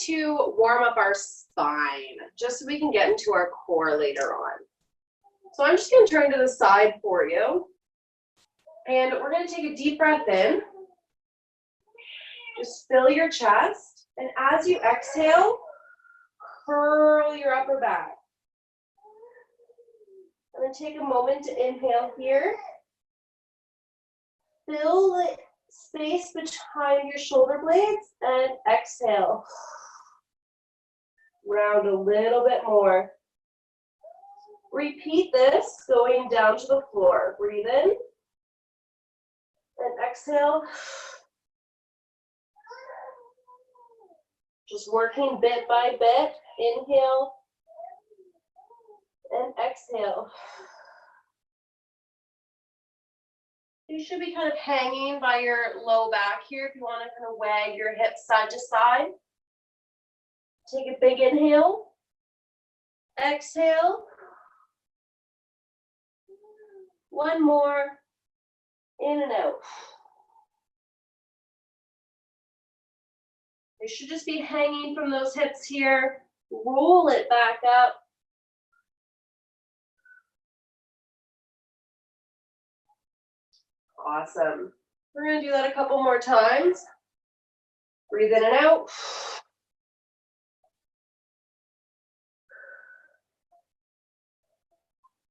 to warm up our spine, just so we can get into our core later on. So I'm just going to turn to the side for you. And we're going to take a deep breath in. Just fill your chest. And as you exhale, curl your upper back. I'm going to take a moment to inhale here. Fill the space behind your shoulder blades and exhale. Round a little bit more. Repeat this going down to the floor. Breathe in and exhale. Just working bit by bit. Inhale and exhale. You should be kind of hanging by your low back here if you want to kind of wag your hips side to side. Take a big inhale. Exhale. One more. In and out. You should just be hanging from those hips here. Roll it back up. Awesome. We're going to do that a couple more times. Breathe in and out.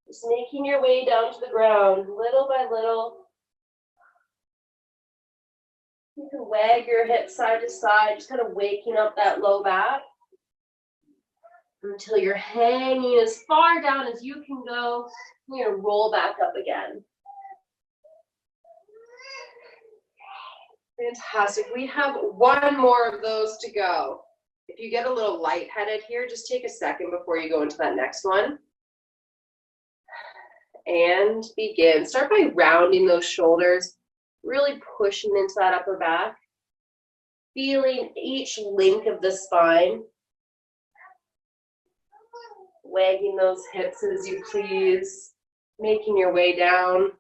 Just making your way down to the ground, little by little. You can wag your hips side to side, just kind of waking up that low back until you're hanging as far down as you can go. You're going to roll back up again. Fantastic. We have one more of those to go. If you get a little lightheaded here, just take a second before you go into that next one. And begin. Start by rounding those shoulders, really pushing into that upper back, feeling each link of the spine, wagging those hips as you please, making your way down.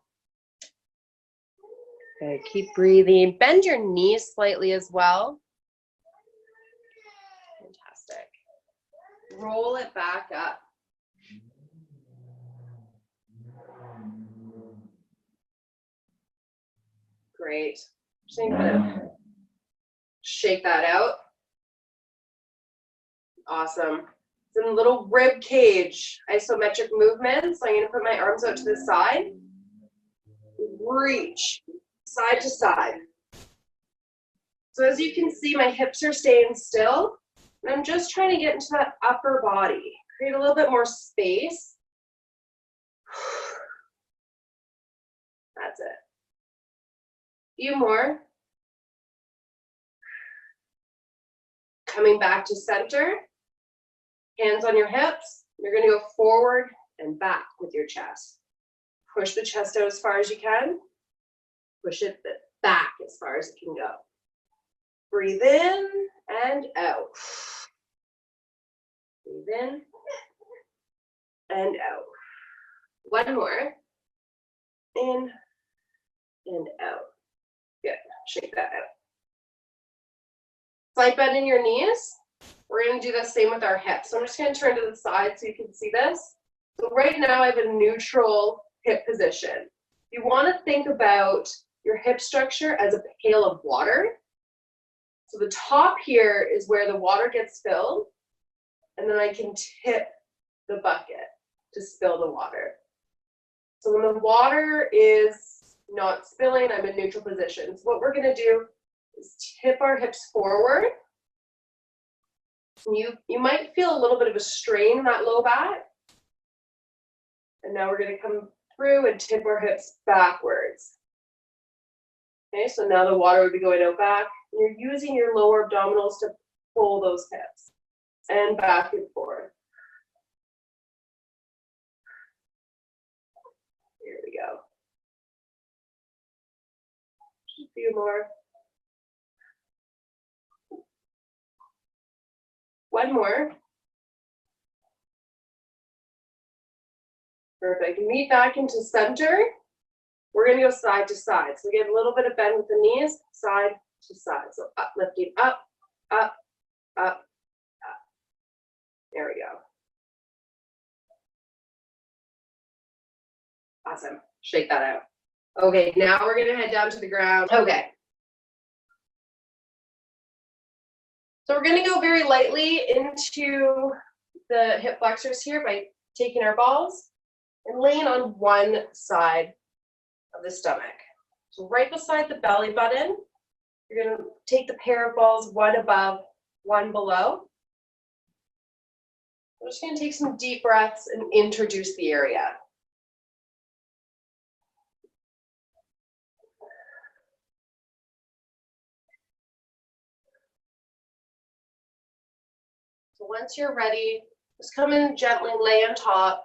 Okay, keep breathing. Bend your knees slightly as well. Fantastic. Roll it back up. Great. Just going to shake that out. Awesome. Some little rib cage isometric movements. So I'm going to put my arms out to the side. Reach side to side. So as you can see, my hips are staying still. And I'm just trying to get into that upper body. Create a little bit more space. That's it. Few more. Coming back to center. Hands on your hips. You're going to go forward and back with your chest. Push the chest out as far as you can. Push it back as far as it can go. Breathe in and out. Breathe in and out. One more. In and out. Good. Shake that out. Slight bend in your knees. We're going to do the same with our hips. So I'm just going to turn to the side so you can see this. So right now I have a neutral hip position. You want to think about your hip structure as a pail of water. So the top here is where the water gets filled, and then I can tip the bucket to spill the water. So when the water is not spilling, I'm in neutral position. So what we're going to do is tip our hips forward. You might feel a little bit of a strain in that low back. And now we're going to come through and tip our hips backwards. Okay, so now the water would be going out back. And you're using your lower abdominals to pull those hips. And back and forth. Here we go. Just a few more. One more. Perfect. Meet back into center. We're going to go side to side. So we get a little bit of bend with the knees, side to side. So up, lifting up, up, up, Awesome. Shake that out. Okay, now we're gonna head down to the ground. Okay. So we're gonna go very lightly into the hip flexors here by taking our balls and laying on one side of the stomach. So right beside the belly button, you're gonna take the pair of balls, one above, one below. I'm just gonna take some deep breaths and introduce the area. So once you're ready, just come in gently, lay on top.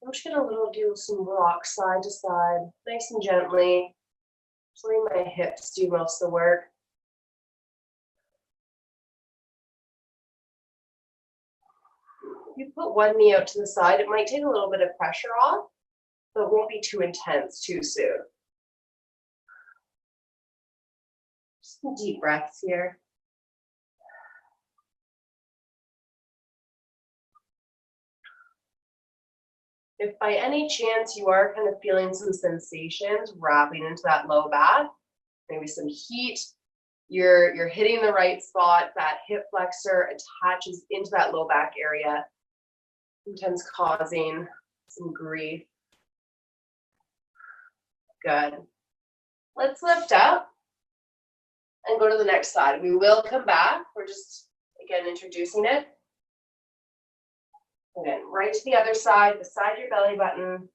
I'm just gonna do some rock side to side, nice and gently. Just letting my hips do most of the work. If you put one knee out to the side, it might take a little bit of pressure off, but it won't be too intense too soon. Just some deep breaths here. If by any chance you are kind of feeling some sensations wrapping into that low back, maybe some heat, you're hitting the right spot, that hip flexor attaches into that low back area, sometimes causing some grief. Good. Let's lift up and go to the next side. We will come back. We're just, again, introducing it. Again, right to the other side, beside your belly button.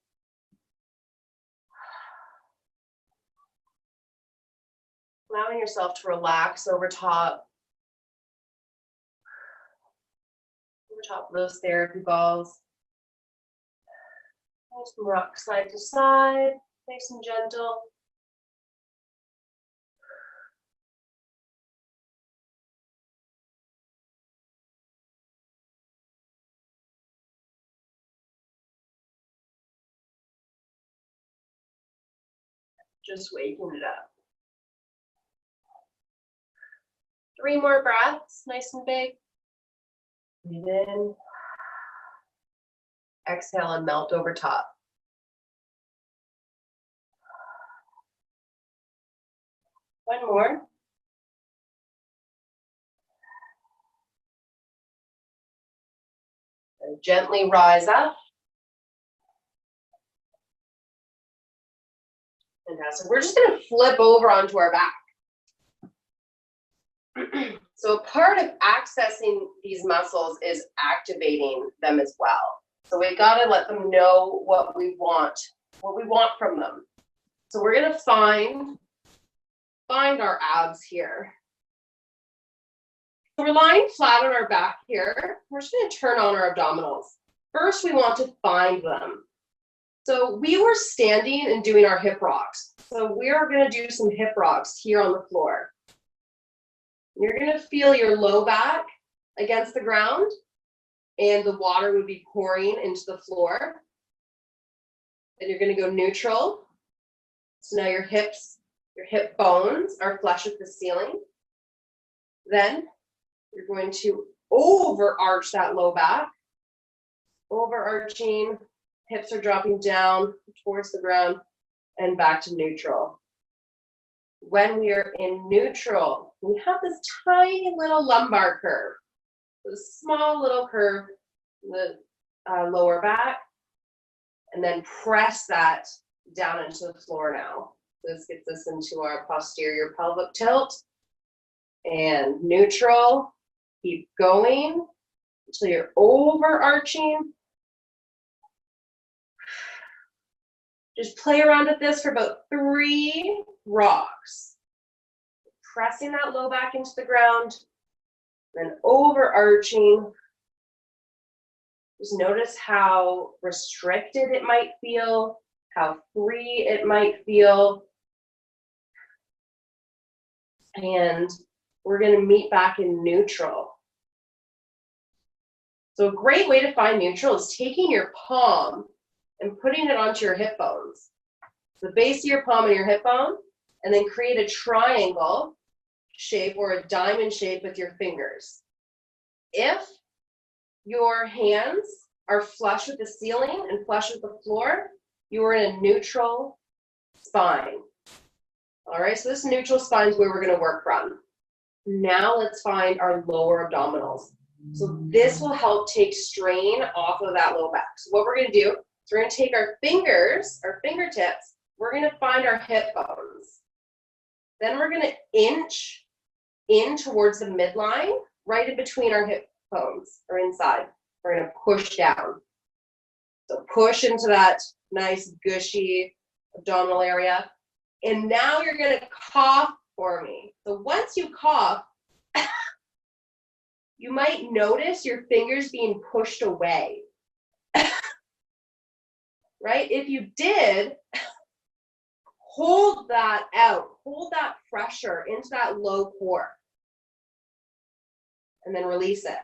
Allowing yourself to relax over top of those therapy balls. Nice and rock side to side, nice and gentle. Just waking it up. 3 more breaths, nice and big. Breathe in. Exhale and melt over top. One more. And gently rise up. Fantastic. We're just going to flip over onto our back. So part of accessing these muscles is activating them as well. So we've got to let them know what we want from them. So we're going to find our abs here. So we're lying flat on our back here. We're just going to turn on our abdominals. First, we want to find them. So we were standing and doing our hip rocks. So we are going to do some hip rocks here on the floor. You're going to feel your low back against the ground, and the water would be pouring into the floor. Then you're going to go neutral. So now your hip bones are flush with the ceiling. Then you're going to overarch that low back. Overarching, hips are dropping down towards the ground and back to neutral. When we are in neutral, we have this tiny little lumbar curve. This small little curve in the lower back, and then press that down into the floor now. This gets us into our posterior pelvic tilt. And neutral, keep going until you're overarching. Just play around with this for about 3 rocks. Pressing that low back into the ground, then overarching. Just notice how restricted it might feel, how free it might feel. And we're going to meet back in neutral. So a great way to find neutral is taking your palm and putting it onto your hip bones. The base of your palm and your hip bone, and then create a triangle shape or a diamond shape with your fingers. If your hands are flush with the ceiling and flush with the floor, you are in a neutral spine. All right, so this neutral spine is where we're gonna work from. Now let's find our lower abdominals. So this will help take strain off of that low back. So what we're gonna do is we're gonna take our fingers, our fingertips, we're gonna find our hip bones. Then we're gonna inch in towards the midline, right in between our hip bones, or inside. We're gonna push down. So push into that nice gushy abdominal area. And now you're gonna cough for me. So once you cough, you might notice your fingers being pushed away. Right? If you did, hold that out. Hold that pressure into that low core. And then release it.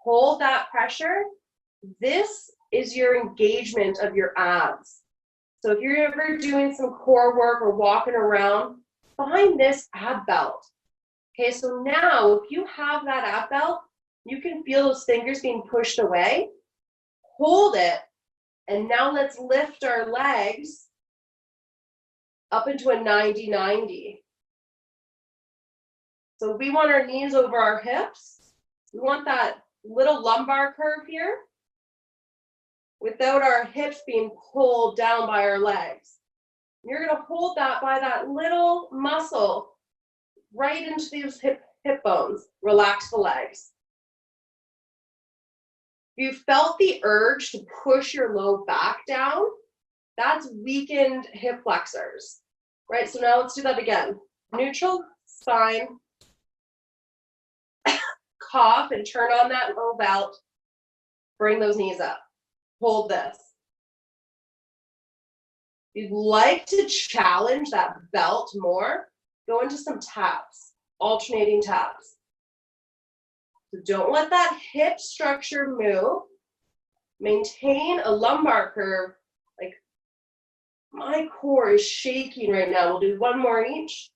Hold that pressure. This is your engagement of your abs. So if you're ever doing some core work or walking around, find this ab belt. Okay, so now if you have that ab belt, you can feel those fingers being pushed away. Hold it, and now let's lift our legs up into a 90-90. So we want our knees over our hips. We want that little lumbar curve here without our hips being pulled down by our legs. You're gonna hold that by that little muscle right into these hip bones. Relax the legs. If you felt the urge to push your low back down, that's weakened hip flexors, right? So now let's do that again. Neutral spine, cough and turn on that low belt, bring those knees up. Hold this. If you'd like to challenge that belt more, go into some taps, alternating taps. So don't let that hip structure move. Maintain a lumbar curve. Like my core is shaking right now. We'll do one more each.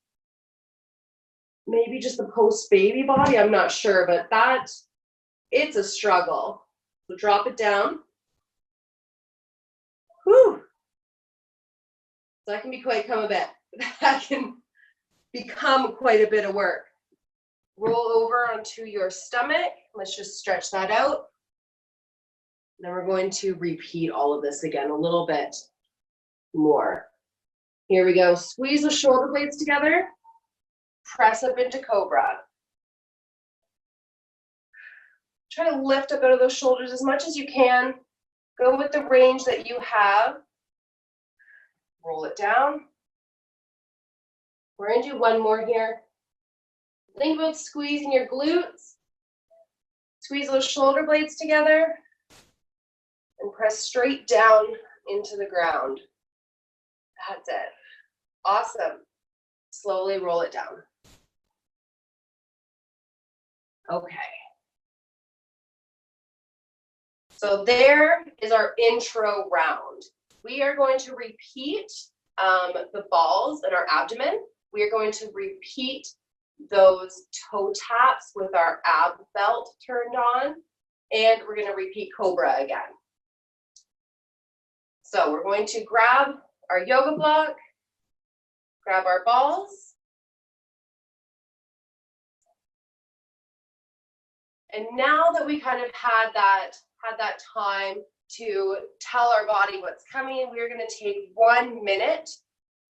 Maybe just the post-baby body, I'm not sure, but it's a struggle. So drop it down. Whew. So that can become quite a bit of work. Roll over onto your stomach. Let's just stretch that out. Then we're going to repeat all of this again a little bit more. Here we go. Squeeze the shoulder blades together. Press up into cobra. Try to lift up out of those shoulders as much as you can. Go with the range that you have. Roll it down. We're going to do one more here. Think about squeezing your glutes. Squeeze those shoulder blades together. And press straight down into the ground. That's it. Awesome. Slowly roll it down. Okay. So there is our intro round. We are going to repeat the balls in our abdomen. We are going to repeat those toe taps with our ab belt turned on. And we're going to repeat cobra again. So we're going to grab our yoga block, grab our balls. And now that we kind of had that time to tell our body what's coming, we're going to take 1 minute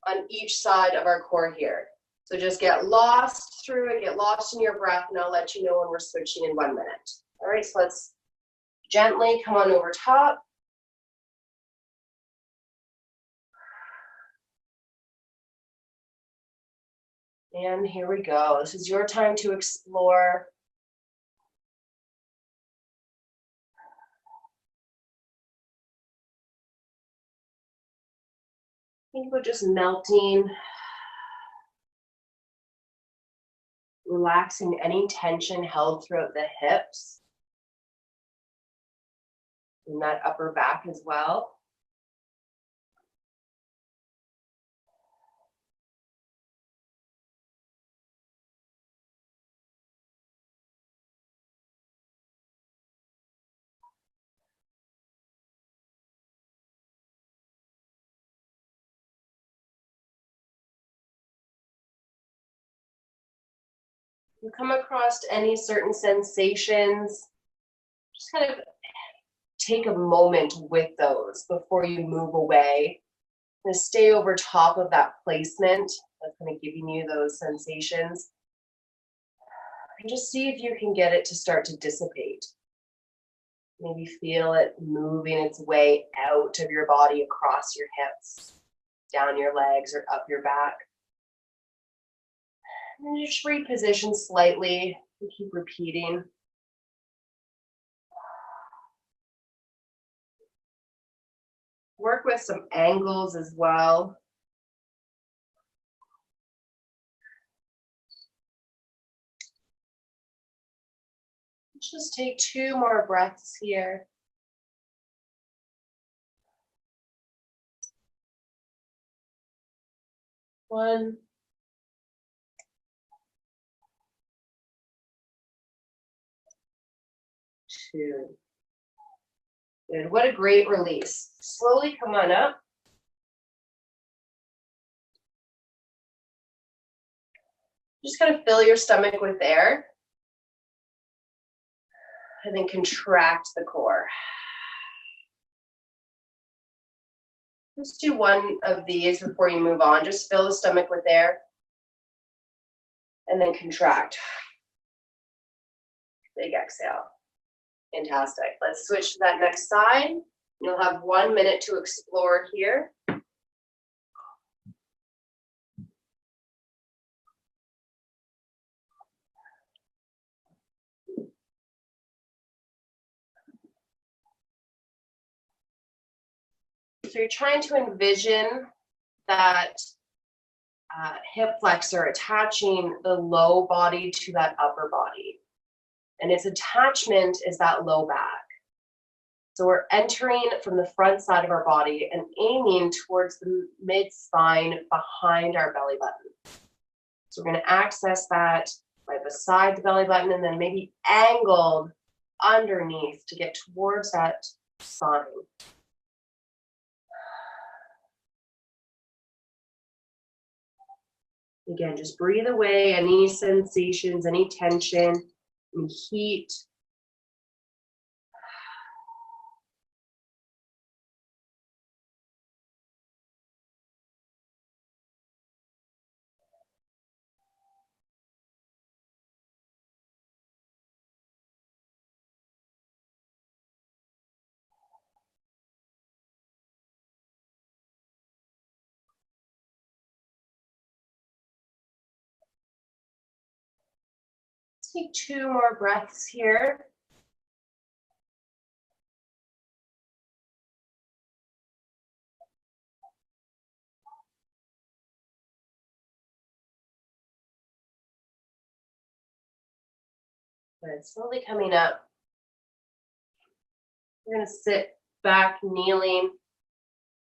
on each side of our core here. So just get lost through it, get lost in your breath, and I'll let you know when we're switching in 1 minute. All right, so let's gently come on over top. And here we go. This is your time to explore. Think about just melting, relaxing any tension held throughout the hips and that upper back as well. you come across any certain sensations, just kind of take a moment with those before you move away. And stay over top of that placement that's kind of giving you those sensations. And just see if you can get it to start to dissipate. Maybe feel it moving its way out of your body, across your hips, down your legs, or up your back. And just reposition slightly and keep repeating. Work with some angles as well. Just take 2 more breaths here. One. 2. Good. What a great release. Slowly come on up. Just kind of fill your stomach with air. And then contract the core. Let's do one of these before you move on. Just fill the stomach with air. And then contract. Big exhale. Fantastic. Let's switch to that next side. You'll have 1 minute to explore here. So you're trying to envision that hip flexor attaching the low body to that upper body. And its attachment is that low back. So we're entering from the front side of our body and aiming towards the mid-spine behind our belly button. So we're going to access that right beside the belly button and then maybe angled underneath to get towards that spine. Again, just breathe away any sensations, any tension, any heat. Take 2 more breaths here. Good. Slowly coming up. We're going to sit back, kneeling,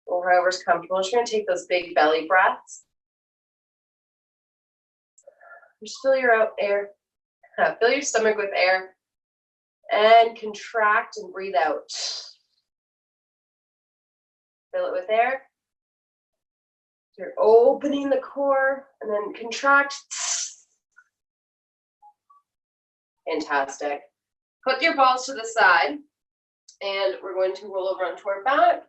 or however's comfortable. Just going to take those big belly breaths. Just fill your air. Fill your stomach with air and contract and breathe out. Fill it with air. You're opening the core and then contract. Fantastic. Put your balls to the side and we're going to roll over onto our back.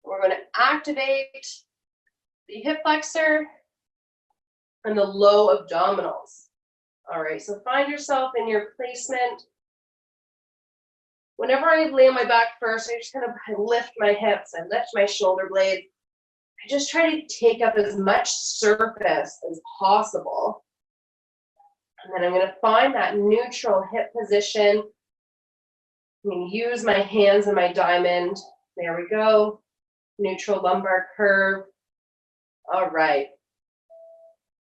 We're going to activate the hip flexor and the low abdominals. All right, so find yourself in your placement. Whenever I lay on my back first, I just kind of lift my hips, I lift my shoulder blades. I just try to take up as much surface as possible. And then I'm going to find that neutral hip position. I'm going to use my hands and my diamond. There we go. Neutral lumbar curve. All right.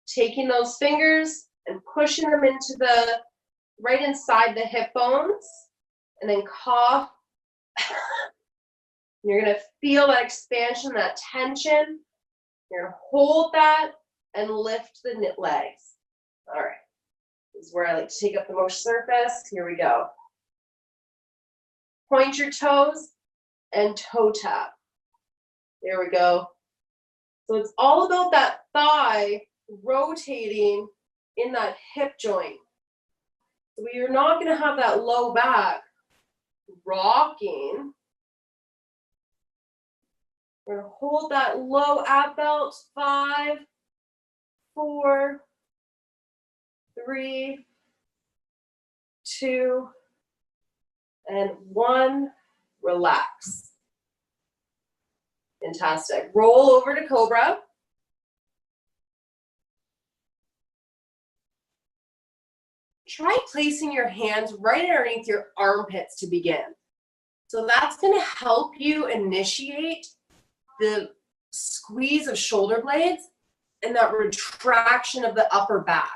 Taking those fingers and pushing them into the right inside the hip bones, and then cough. You're going to feel that expansion, that tension. You're going to hold that and lift the legs. All right. This is where I like to take up the most surface. Here we go. Point your toes and toe tap. There we go. So it's all about that thigh rotating in that hip joint. So you're not going to have that low back rocking. We're going to hold that low ab belt. 5, 4, 3, 2, and 1. Relax. Fantastic. Roll over to Cobra. Try placing your hands right underneath your armpits to begin. So that's going to help you initiate the squeeze of shoulder blades and that retraction of the upper back.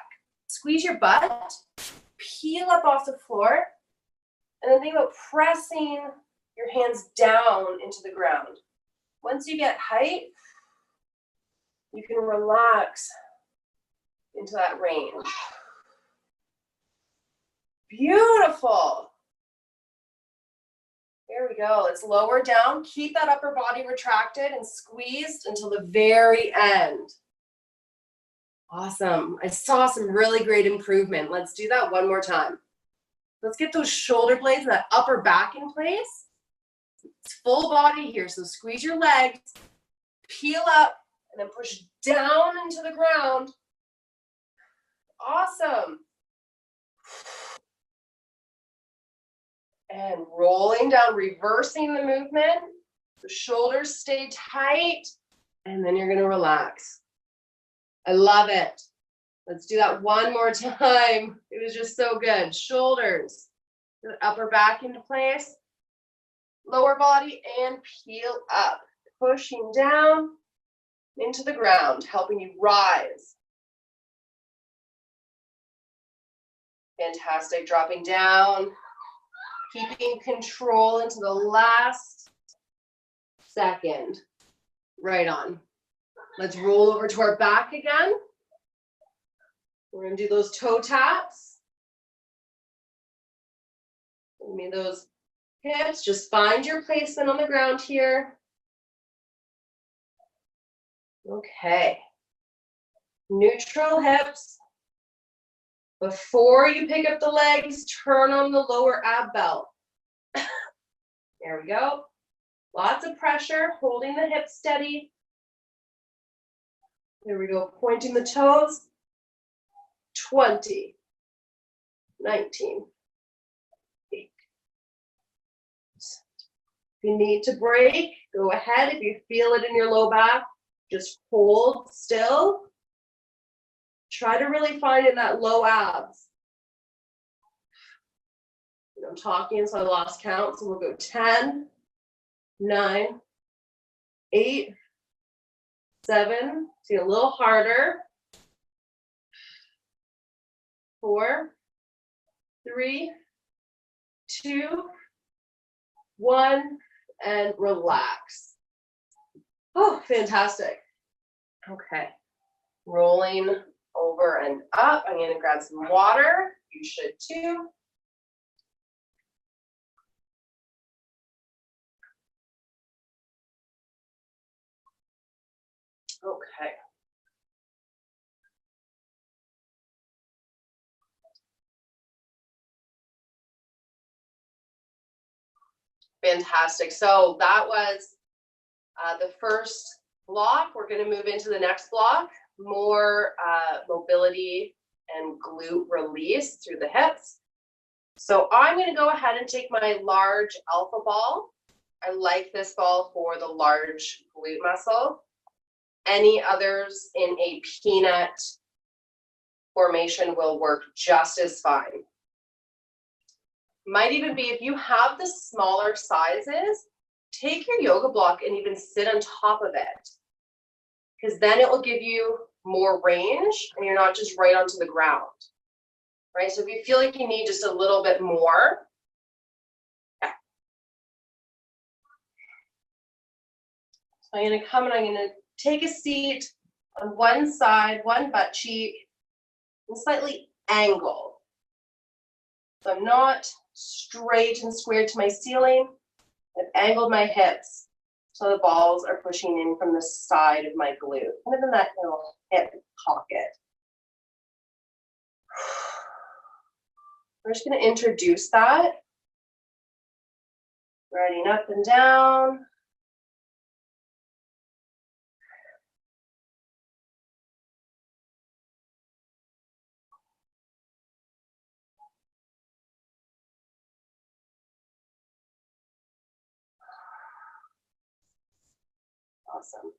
Squeeze your butt, peel up off the floor, and then think about pressing your hands down into the ground. Once you get height, you can relax into that range. Beautiful. There we go. Let's lower down. Keep that upper body retracted and squeezed until the very end. Awesome. I saw some really great improvement. Let's do that one more time. Let's get those shoulder blades and that upper back in place. It's full body here, so squeeze your legs, peel up, and then push down into the ground. Awesome. And rolling down, reversing the movement. The shoulders stay tight, and then you're going to relax. I love it. Let's do that one more time. It was just so good. Shoulders, the upper back into place, lower body, and peel up. Pushing down into the ground, helping you rise. Fantastic. Dropping down. Keeping control into the last second. Right on. Let's roll over to our back again. We're going to do those toe taps. Give me those hips. Just find your placement on the ground here. Okay. Neutral hips. Before you pick up the legs, turn on the lower ab belt. There we go. Lots of pressure, holding the hips steady. There we go, pointing the toes. 20, 19, 8. If you need to break, go ahead. If you feel it in your low back, just hold still. Try to really find in that low abs. I'm talking, so I lost count. So we'll go 10, 9, 8, 7. See, a little harder. 4, 3, 2, 1, and relax. Oh, fantastic. Okay. Rolling over and up. I'm going to grab some water. You should too. Okay. Fantastic. So that was the first block. We're going to move into the next block. More mobility and glute release through the hips. So I'm going to go ahead and take my large alpha ball. I like this ball for the large glute muscle. Any others in a peanut formation will work just as fine. Might even be, if you have the smaller sizes, take your yoga block and even sit on top of it, because then it will give you more range and you're not just right onto the ground, right? So if you feel like you need just a little bit more, yeah. So I'm going to come and I'm going to take a seat on one side, one butt cheek, and slightly angle. So I'm not straight and squared to my ceiling. I've angled my hips so the balls are pushing in from the side of my glute, kind of in that little hip pocket. We're just going to introduce that. Riding up and down. Awesome.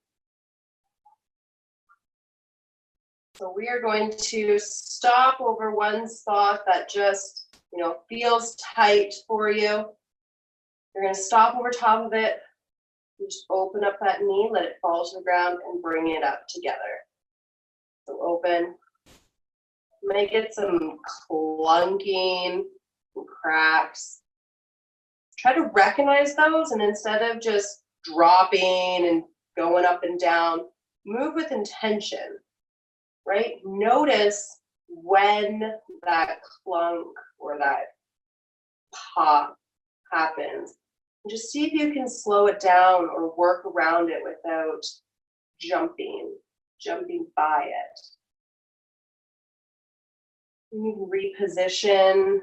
So we are going to stop over one spot that just, feels tight for you. You're going to stop over top of it. You just open up that knee, let it fall to the ground, and bring it up together. So open. You might get some clunking, some cracks. Try to recognize those, and instead of just dropping and going up and down, move with intention, right? Notice when that clunk or that pop happens. And just see if you can slow it down or work around it without jumping by it. You can reposition.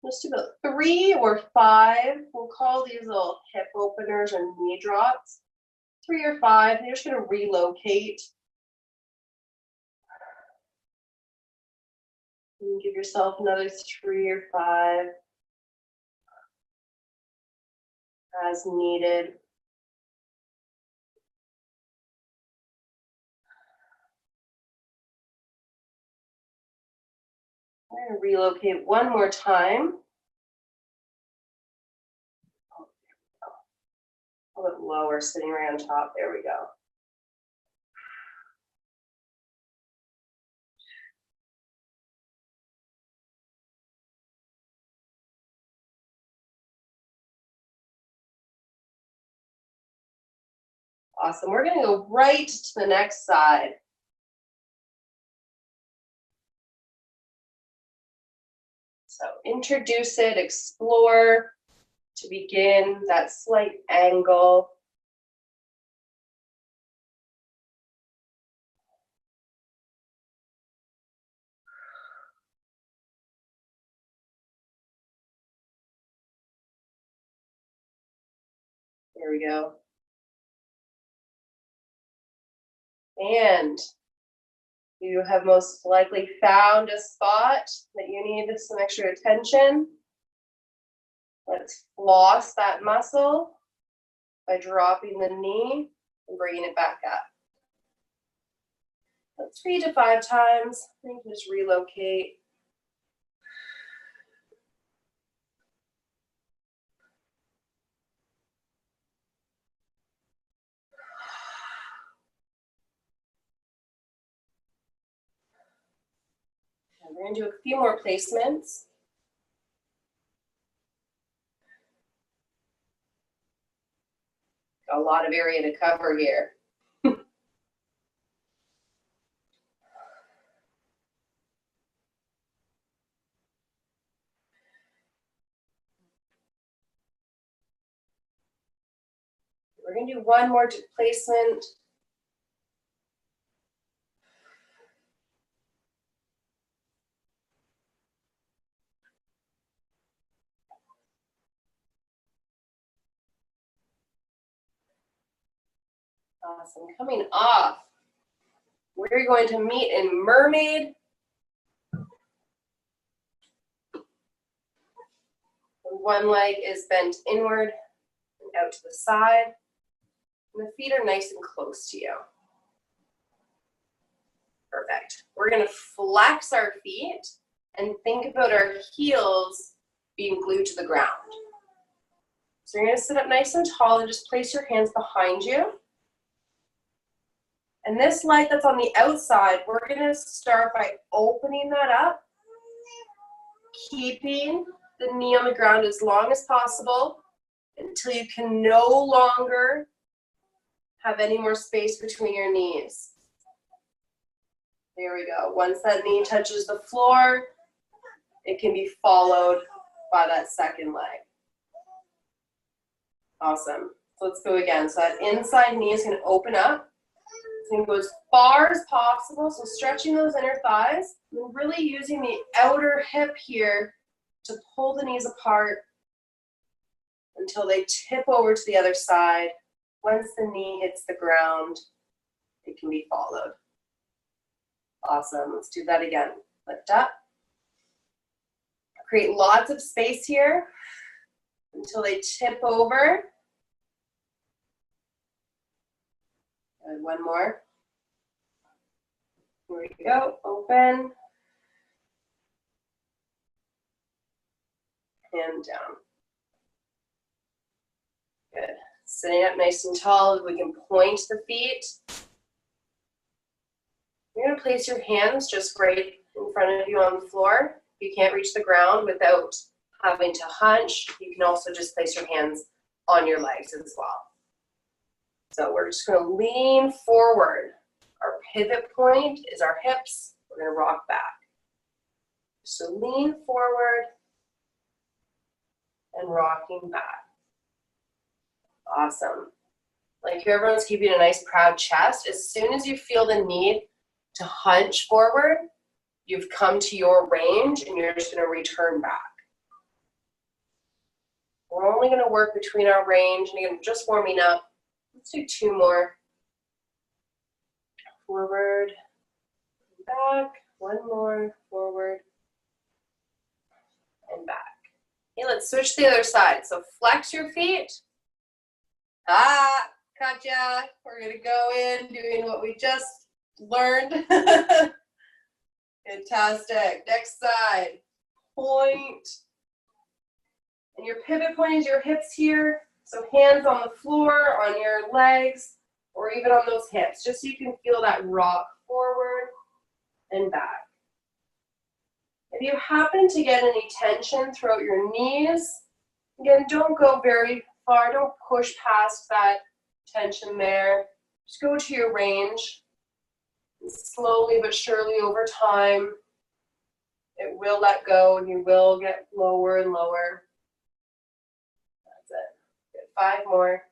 Just about 3 or 5. We'll call these little hip openers and knee drops. 3 or 5. You're just going to relocate. And give yourself another 3 or 5 as needed. I'm going to relocate one more time. A little lower, sitting right on top. There we go. Awesome. We're going to go right to the next side. So introduce it, explore to begin that slight angle. There we go. And you have most likely found a spot that you need some extra attention. Let's floss that muscle by dropping the knee and bringing it back up. 3 to 5 times. You can just relocate. And we're going to do a few more placements. Got a lot of area to cover here. We're going to do one more placement. Awesome. Coming off, we're going to meet in mermaid. One leg is bent inward and out to the side. And the feet are nice and close to you. Perfect. We're going to flex our feet and think about our heels being glued to the ground. So you're going to sit up nice and tall and just place your hands behind you. And this leg that's on the outside, we're going to start by opening that up, keeping the knee on the ground as long as possible until you can no longer have any more space between your knees. There we go. Once that knee touches the floor, it can be followed by that second leg. Awesome. So let's go again. So that inside knee is going to open up. And go as far as possible, so stretching those inner thighs, and really using the outer hip here to pull the knees apart until they tip over to the other side. Once the knee hits the ground, it can be followed. Awesome, let's do that again. Lift up. Create lots of space here until they tip over. And one more. Here we go, open. And down. Good. Sitting up nice and tall, we can point the feet. You're gonna place your hands just right in front of you on the floor. If you can't reach the ground without having to hunch, you can also just place your hands on your legs as well. So we're just gonna lean forward. Our pivot point is our hips. We're gonna rock back. So lean forward and rocking back. Awesome. Like here, everyone's keeping a nice proud chest. As soon as you feel the need to hunch forward, you've come to your range and you're just gonna return back. We're only gonna work between our range, and again, just warming up. Let's do 2 more. Forward, back, 1 more, forward, and back. Okay, let's switch to the other side. So flex your feet. Gotcha. We're gonna go in doing what we just learned. Fantastic. Next side. Point. And your pivot point is your hips here. So hands on the floor, on your legs, or even on those hips, just so you can feel that rock forward and back. If you happen to get any tension throughout your knees, again, don't go very far. Don't push past that tension there. Just go to your range. And slowly but surely over time, it will let go and you will get lower and lower. That's it. Good. 5 more.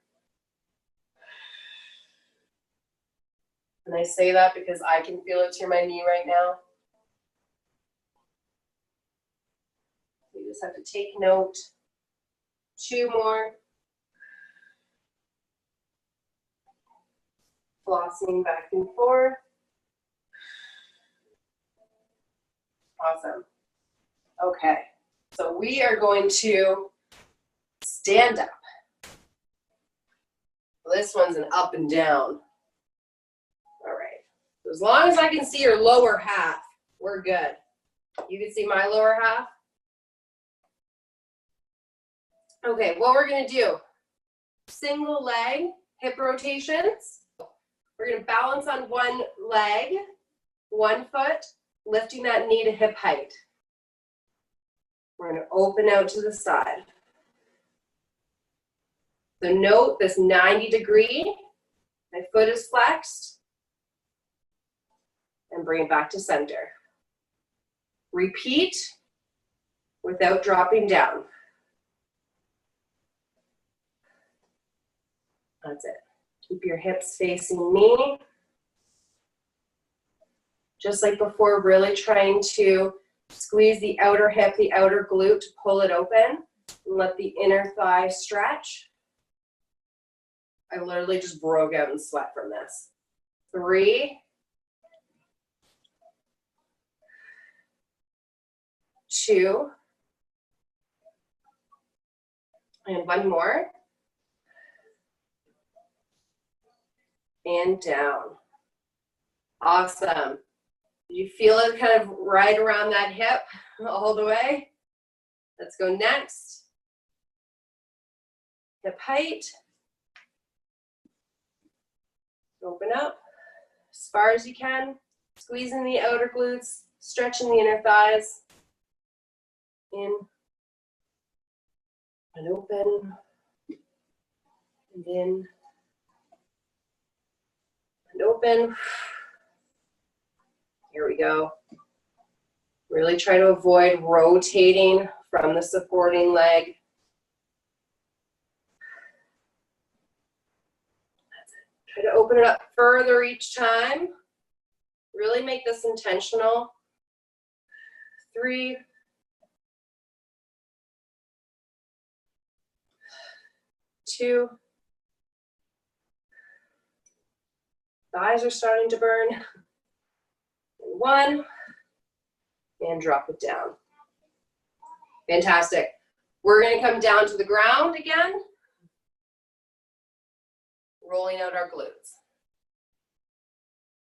And I say that because I can feel it through my knee right now. You just have to take note. 2 more. Flossing back and forth. Awesome. Okay, so we are going to stand up. This one's an up and down. All right, as long as I can see your lower half, we're good. You can see my lower half? Okay, what we're gonna do, single leg hip rotations. We're gonna balance on one leg, 1 foot, lifting that knee to hip height. We're gonna open out to the side. So note this 90-degree, my foot is flexed, and bring it back to center. Repeat without dropping down. That's it. Keep your hips facing me. Just like before, really trying to squeeze the outer hip, the outer glute to pull it open. And let the inner thigh stretch. I literally just broke out in sweat from this. 3, 2, and 1 more. And down. Awesome. You feel it kind of right around that hip all the way? Let's go next. Hip height. Open up as far as you can. Squeezing the outer glutes, stretching the inner thighs. In and open. And in. And open. Here we go. Really try to avoid rotating from the supporting leg. That's it. Try to open it up further each time. Really make this intentional. 3, 2, thighs are starting to burn. 1, and drop it down. Fantastic. We're going to come down to the ground again, rolling out our glutes.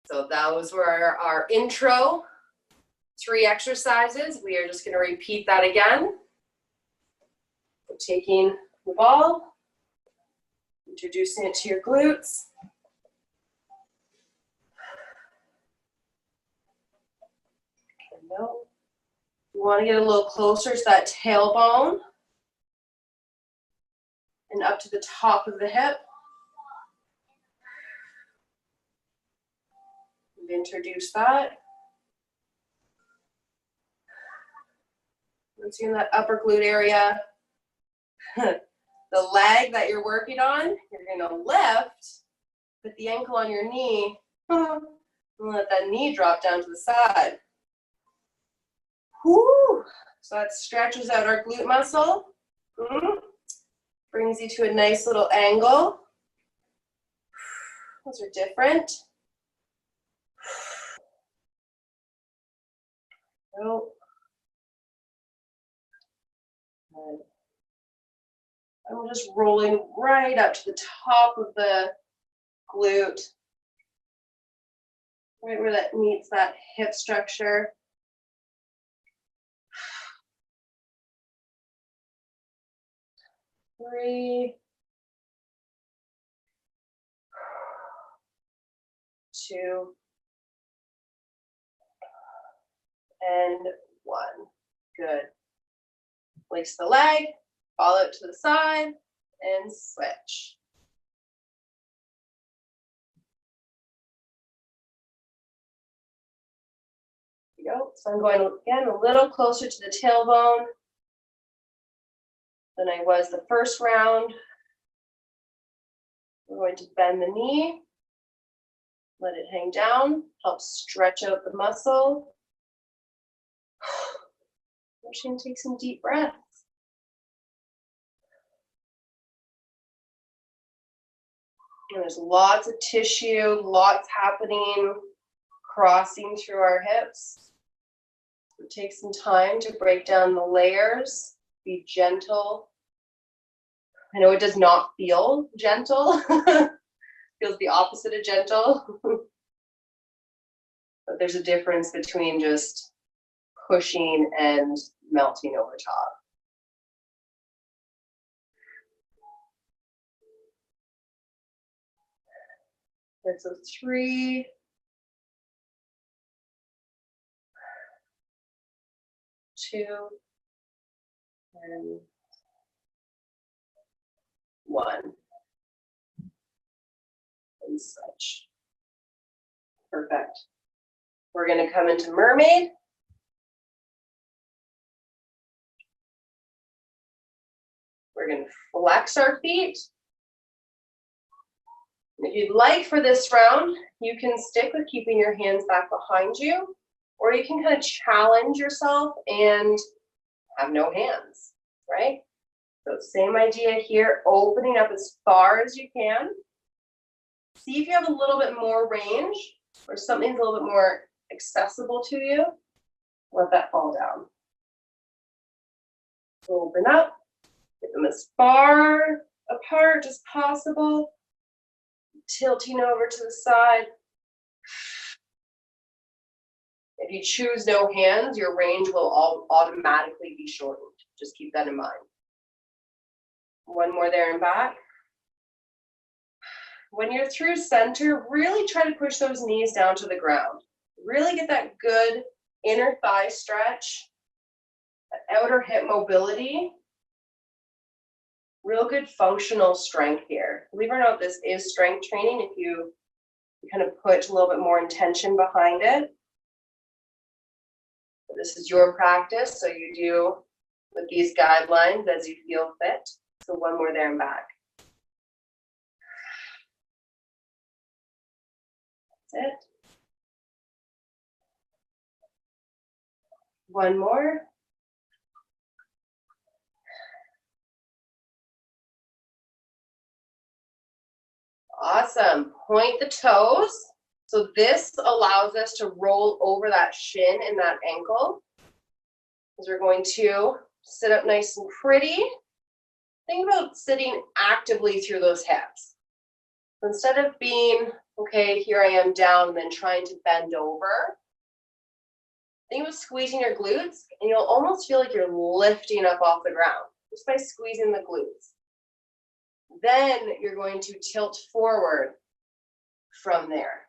So those were our intro 3 exercises. We are just going to repeat that again. So taking the ball, introducing it to your glutes. You want to get a little closer to that tailbone and up to the top of the hip. Introduce that. Once you're in that upper glute area, the leg that you're working on, you're going to lift, put the ankle on your knee, and let that knee drop down to the side. Woo! So that stretches out our glute muscle. Brings you to a nice little angle. Those are different. Oh. And we're just rolling right up to the top of the glute, right where that meets that hip structure. Three, 2, and 1. Good. Release the leg, follow it to the side, and switch. There you go. So I'm going again a little closer to the tailbone than I was the first round. We're going to bend the knee, let it hang down, help stretch out the muscle. Push take some deep breaths. And there's lots of tissue, lots happening, crossing through our hips. So take some time to break down the layers, be gentle. I know it does not feel gentle. Feels the opposite of gentle. But there's a difference between just pushing and melting over top. And so 3, 2, and 1. And such. Perfect. We're going to come into mermaid. We're going to flex our feet. If you'd like for this round, you can stick with keeping your hands back behind you, or you can kind of challenge yourself and have no hands, right? So same idea here, opening up as far as you can. See if you have a little bit more range or something's a little bit more accessible to you. Let that fall down. Open up, get them as far apart as possible. Tilting over to the side. If you choose no hands, your range will all automatically be shortened. Just keep that in mind. One more there and back. When you're through center, really try to push those knees down to the ground. Really get that good inner thigh stretch, that outer hip mobility. Real good functional strength here. Believe it or not, this is strength training if you kind of put a little bit more intention behind it. But this is your practice, so you do with these guidelines as you feel fit. So one more there and back. it. One more. Awesome. Point the toes. So this allows us to roll over that shin and that ankle. As we're going to sit up nice and pretty. Think about sitting actively through those hips. Instead of being, okay, here I am down and then trying to bend over, think about squeezing your glutes and you'll almost feel like you're lifting up off the ground just by squeezing the glutes. Then you're going to tilt forward from there.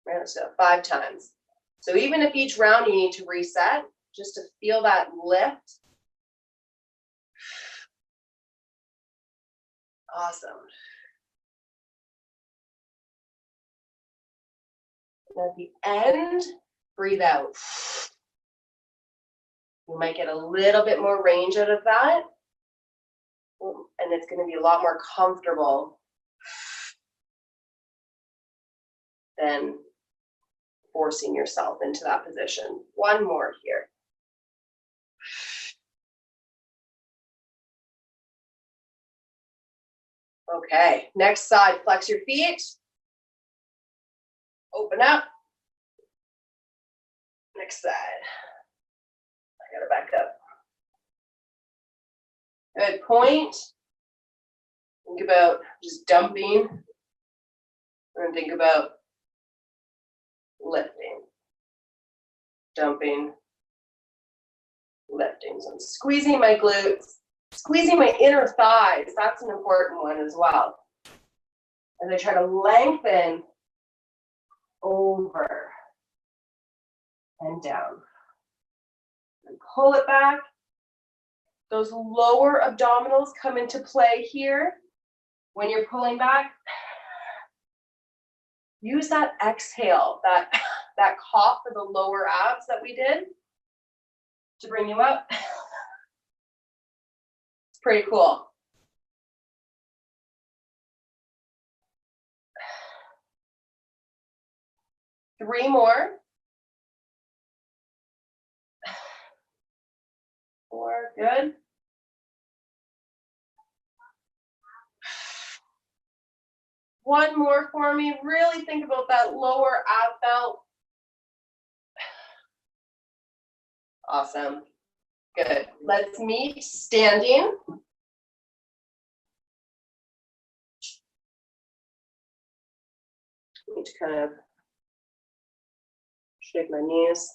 Right, so 5 times. So even if each round you need to reset, just to feel that lift. Awesome. And at the end, breathe out. You might get a little bit more range out of that. And it's going to be a lot more comfortable than forcing yourself into that position. One more here. Okay, next side, flex your feet. Open up. Next side. I gotta back up. Good point. Think about just dumping. And think about lifting. Dumping. Lifting. So I'm squeezing my glutes. Squeezing my inner thighs. That's an important one as well. As I try to lengthen over and down. And pull it back. Those lower abdominals come into play here. When you're pulling back, use that exhale, that cough for the lower abs that we did to bring you up. It's pretty cool. Three more. 4, good. One more for me. Really think about that lower ab belt. Awesome. Good. Let's meet standing. I need to kind of shake my knees.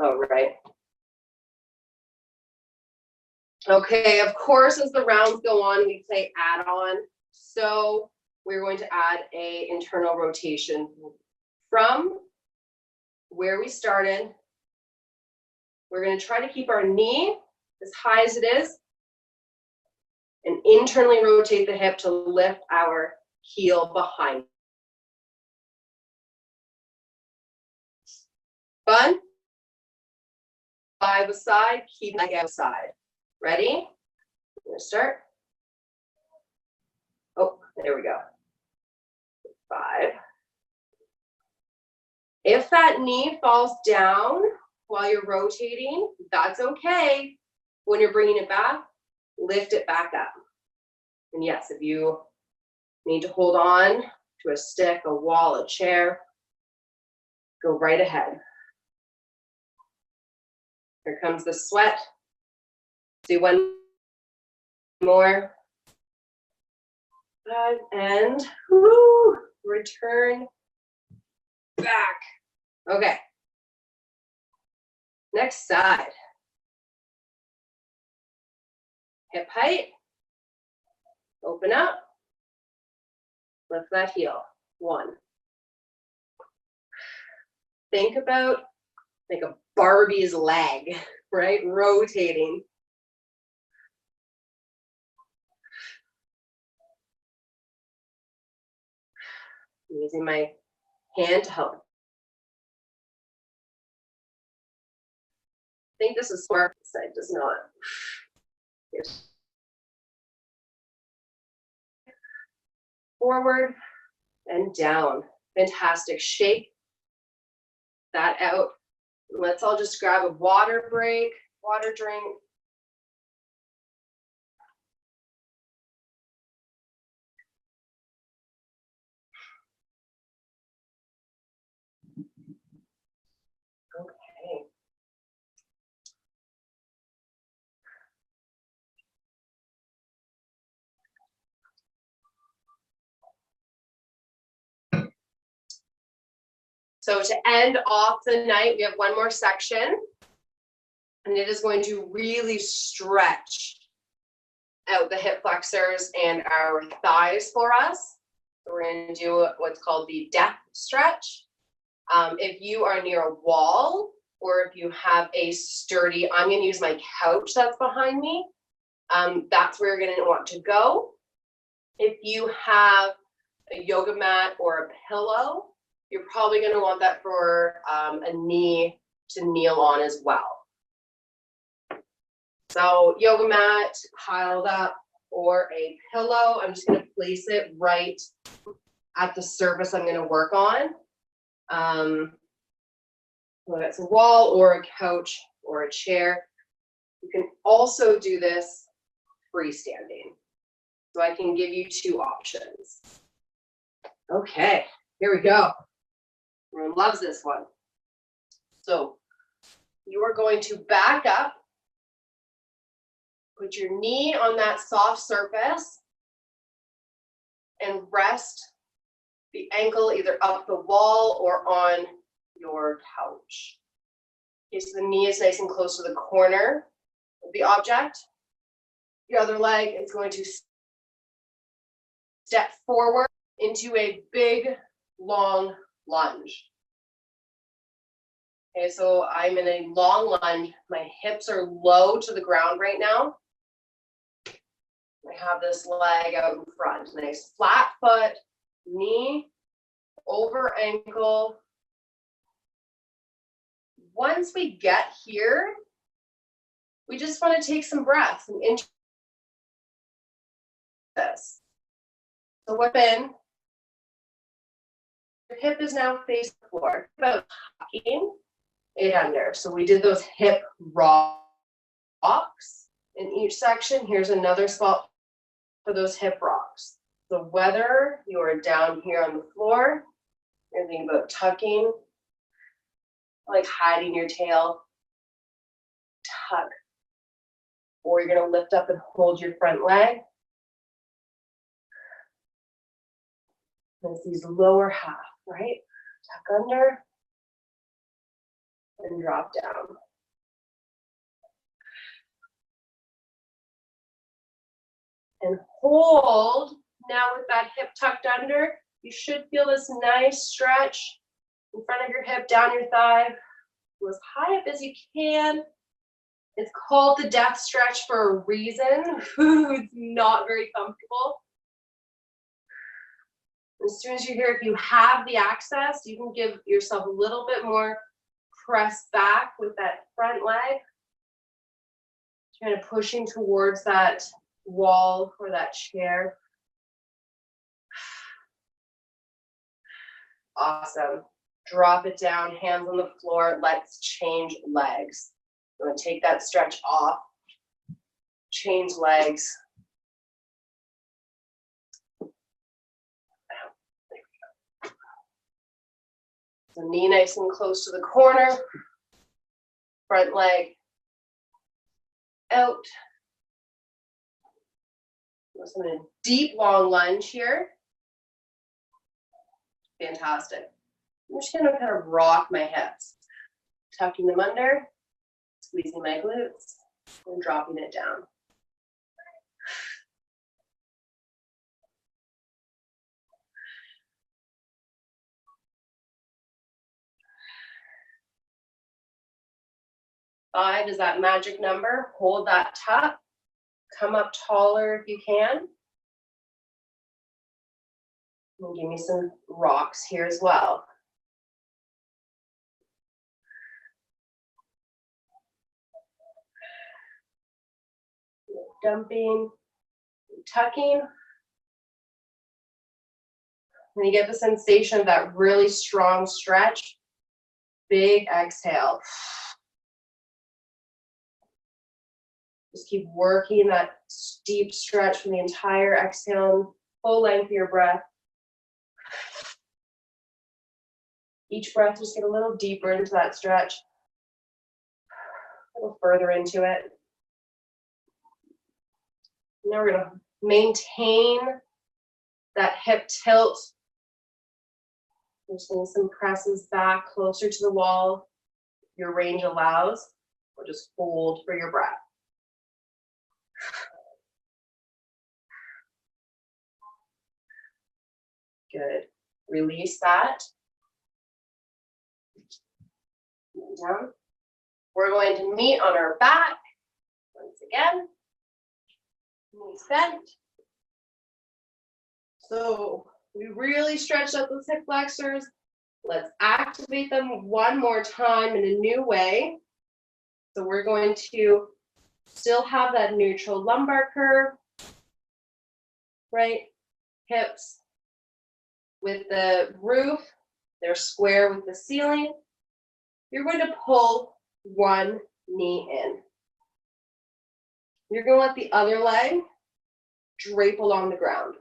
Oh, right. Okay, of course, as the rounds go on, we play add-on. So we're going to add a internal rotation from where we started. We're going to try to keep our knee as high as it is and internally rotate the hip to lift our heel behind. Fun? 5 aside, keep the leg outside. Ready? I'm going to start. Oh, there we go. 5. If that knee falls down while you're rotating, that's okay. When you're bringing it back, lift it back up. And yes, if you need to hold on to a stick, a wall, a chair, go right ahead. Here comes the sweat. Do one more. 5 and woo, return back. Okay. Next side. Hip height. Open up. Lift that heel. 1. Think about like a Barbie's leg, right? Rotating. Using my hand to help. I think this is smart. This side does not. Forward, and down. Fantastic. Shake that out. Let's all just grab a water break, water drink. Okay. So to end off the night, we have one more section, and it is going to really stretch out the hip flexors and our thighs for us. So we're going to do what's called the death stretch. If you are near a wall, or if you have a sturdy, I'm going to use my couch that's behind me. That's where you're going to want to go. If you have a yoga mat or a pillow, you're probably going to want that for a knee to kneel on as well. So yoga mat piled up or a pillow, I'm just going to place it right at the surface I'm going to work on. Whether it's a wall or a couch or a chair. You can also do this freestanding. So I can give you two options. Okay, here we go. Everyone loves this one. So you are going to back up, put your knee on that soft surface, and rest the ankle either up the wall or on your couch. Okay, so the knee is nice and close to the corner of the object. The other leg is going to step forward into a big, long lunge. Okay, so I'm in a long lunge. My hips are low to the ground right now. I have this leg out in front. Nice flat foot, knee over ankle. Once we get here, we just want to take some breaths and into this. So what then? Your hip is now facing the floor. About tucking it under. So we did those hip rocks in each section. Here's another spot for those hip rocks. So whether you are down here on the floor, you're thinking about tucking, like hiding your tail, tuck. Or you're going to lift up and hold your front leg. There's these lower half, right? Tuck under and drop down. And hold. Now with that hip tucked under, you should feel this nice stretch in front of your hip, down your thigh. Go as high up as you can. It's called the death stretch for a reason. It's not very comfortable. As soon as you're here, if you have the access, you can give yourself a little bit more press back with that front leg. Kind of pushing towards that wall or that chair. Awesome. Drop it down, hands on the floor. Let's change legs. I'm going to take that stretch off. Change legs. So knee nice and close to the corner. Front leg out. So I'm in a deep, long lunge here. Fantastic. I'm just going to kind of rock my hips, tucking them under, squeezing my glutes, and dropping it down. Five is that magic number. Hold that tuck. Come up taller if you can. And give me some rocks here as well. Dumping, tucking. When you get the sensation of that really strong stretch, big exhale. Just keep working that deep stretch from the entire exhale, full length of your breath. Each breath, just get a little deeper into that stretch, a little further into it. Now we're going to maintain that hip tilt. Just doing some presses back closer to the wall. Your range allows, or just hold for your breath. Good. Release that. Down. We're going to meet on our back. Once again. Knees bent. So we really stretched out those hip flexors. Let's activate them one more time in a new way. So we're going to still have that neutral lumbar curve, right? Hips with the roof, they're square with the ceiling. You're going to pull one knee in. You're going to let the other leg drape along the ground.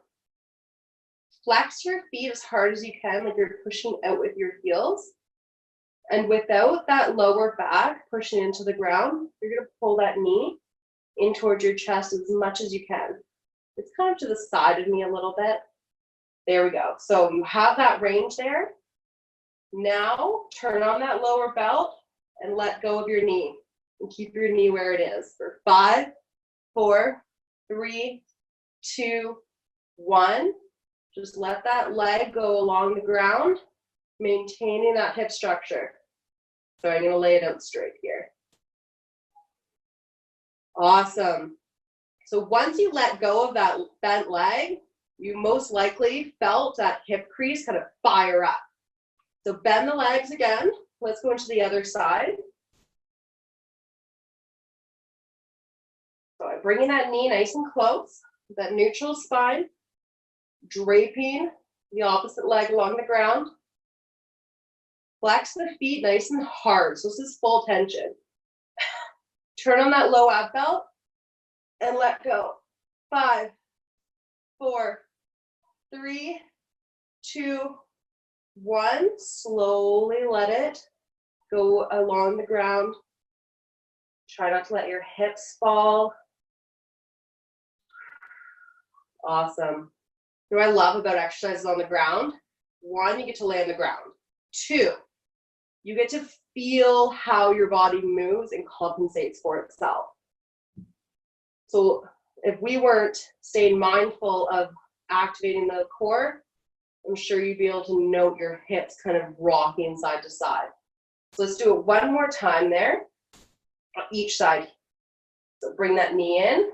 Flex your feet as hard as you can, like you're pushing out with your heels. And without that lower back pushing into the ground, you're going to pull that knee in towards your chest as much as you can. It's kind of to the side of me a little bit. There we go. So you have that range there. Now turn on that lower belt and let go of your knee. And keep your knee where it is for 5, 4, 3, 2, 1. Just let that leg go along the ground, maintaining that hip structure. So I'm going to lay it out straight here. Awesome. So once you let go of that bent leg, you most likely felt that hip crease kind of fire up. So bend the legs again. Let's go into the other side. So I'm bringing that knee nice and close, that neutral spine, draping the opposite leg along the ground. Flex the feet nice and hard. So this is full tension. Turn on that low ab belt and let go. 5, 4, 3, 2, 1. Slowly let it go along the ground. Try not to let your hips fall. Awesome. What I love about exercises on the ground, 1, you get to lay on the ground. 2, you get to feel how your body moves and compensates for itself. So if we weren't staying mindful of activating the core, I'm sure you'd be able to note your hips kind of rocking side to side. So let's do it one more time there on each side. So bring that knee in.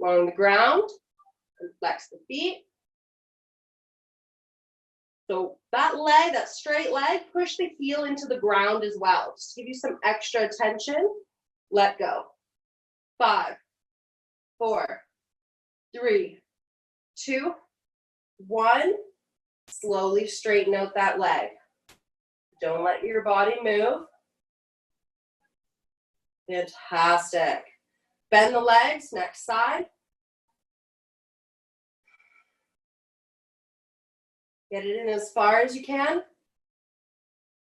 Along the ground, and flex the feet. So that leg, that straight leg, push the heel into the ground as well. Just to give you some extra tension. Let go. 5, 4, 3, 2, 1. Slowly straighten out that leg. Don't let your body move. Fantastic. Bend the legs, next side. Get it in as far as you can.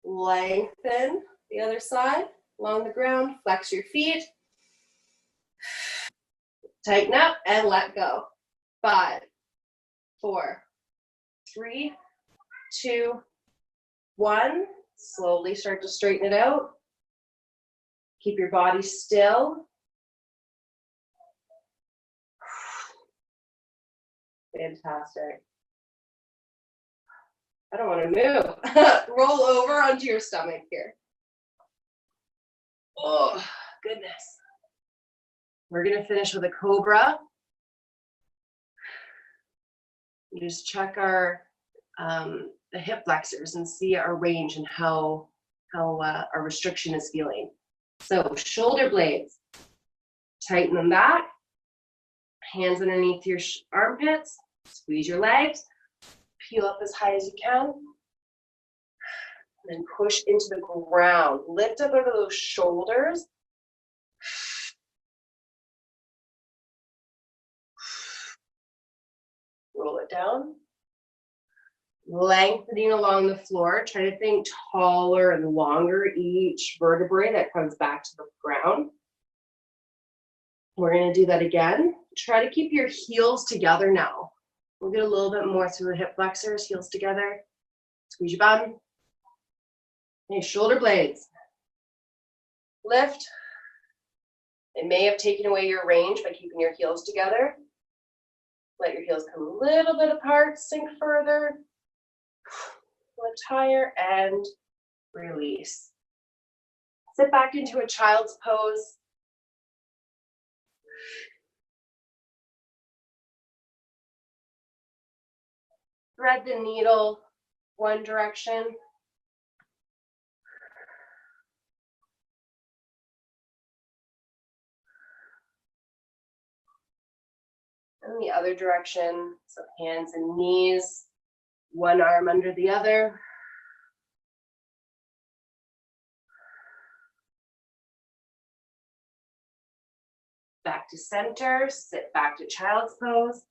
Lengthen the other side along the ground. Flex your feet. Tighten up and let go. 5, 4, 3, 2, 1. Slowly start to straighten it out. Keep your body still. Fantastic. I don't want to move. Roll over onto your stomach here. Oh, goodness. We're going to finish with a cobra. Just check our the hip flexors and see our range and how our restriction is feeling. So shoulder blades, tighten them back. Hands underneath your armpits. Squeeze your legs. Peel up as high as you can. And then push into the ground. Lift up out of those shoulders. Roll it down. Lengthening along the floor. Try to think taller and longer each vertebrae that comes back to the ground. We're going to do that again. Try to keep your heels together now. We'll get a little bit more through the hip flexors, heels together. Squeeze your bum. Okay, shoulder blades. Lift. It may have taken away your range by keeping your heels together. Let your heels come a little bit apart, sink further. Lift higher and release. Sit back into a child's pose. Thread the needle one direction. And the other direction. So hands and knees, one arm under the other. Back to center, sit back to child's pose.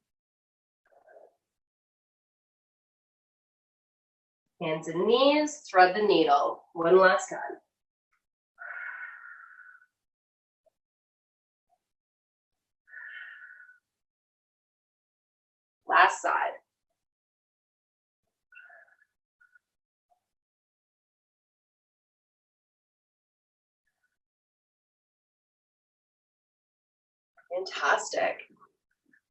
Hands and knees, thread the needle. One last time. Last side. Fantastic.